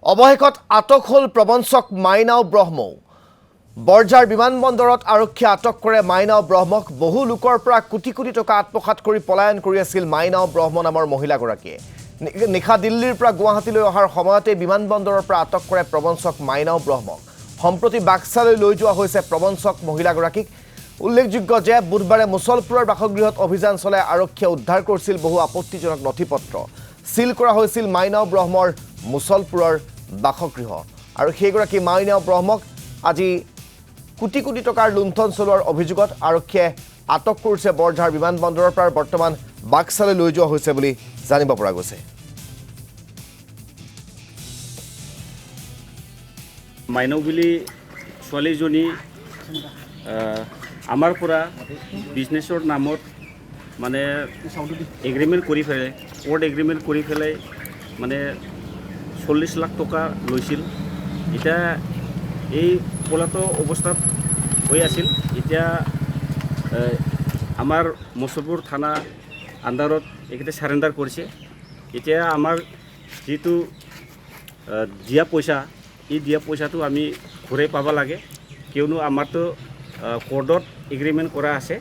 অৱশেষত আটক হ'ল প্ৰবঞ্চক মাইনাও ব্ৰহ্ম। বৰঝাৰ বিমানবন্দৰত আৰক্ষীয়ে আটক কৰে মাইনাও ব্ৰহ্মক। বহু লোকৰ পৰা কোটি কোটি টকা আত্মসাৎ কৰি পলায়ন কৰি আছিল মাইনাও ব্ৰহ্ম নামৰ মহিলাগৰাকীয়ে। নিশা দিল্লীৰ পৰা গুৱাহাটীলৈ অহাৰ সময়তে বিমানবন্দৰৰ পৰা আটক কৰে প্ৰবঞ্চক মাইনাও ব্ৰহ্মক। সম্প্ৰতি বাক্সালৈ লৈ যোৱা হৈছে প্ৰবঞ্চক মহিলাগৰাকীক। উল্লেখযোগ্য যে বুধবাৰে মুছলপুৰৰ বাসগৃহত অভিযান চলাই আৰক্ষীয়ে উদ্ধাৰ কৰিছিল বহু আপত্তিজনক নথিপত্ৰ। সিল কৰা হৈছিল মাইনাও ব্ৰহ্মৰ মুছলপুৰৰ বাসগৃহ। আৰু সেইগৰাকী মাইনাও ব্ৰহ্মক আজি কোটি কোটি টকাৰ লুণ্ঠন চলোৱাৰ অভিযোগত আৰক্ষীয়ে আটক কৰিছে বৰঝাৰ বিমানবন্দৰৰ পৰা। বৰ্তমান বাক্সালৈ লৈ যোৱা হৈছে বুলি জানিব পৰা গৈছে। মাইনাও বুলি ছোৱালীজনী আমাৰ পৰা বিজনেছৰ নামত মানে এগ্ৰিমেণ্ট কৰি পেলাই কোৰ্ট এগ্ৰিমেণ্ট কৰি পেলাই মানে 40 লাখ টকা লৈছিল। এতিয়া এই পলাতক অৱস্থাত হৈ আছিল। এতিয়া আমাৰ মুছলপুৰ থানা আণ্ডাৰত এইকেইটা চাৰেণ্ডাৰ কৰিছে। এতিয়া আমাৰ যিটো দিয়া পইচা, এই দিয়া পইচাটো আমি ঘূৰাই পাব লাগে, কিয়নো আমাৰতো কোৰ্টত এগ্ৰিমেণ্ট কৰা আছে।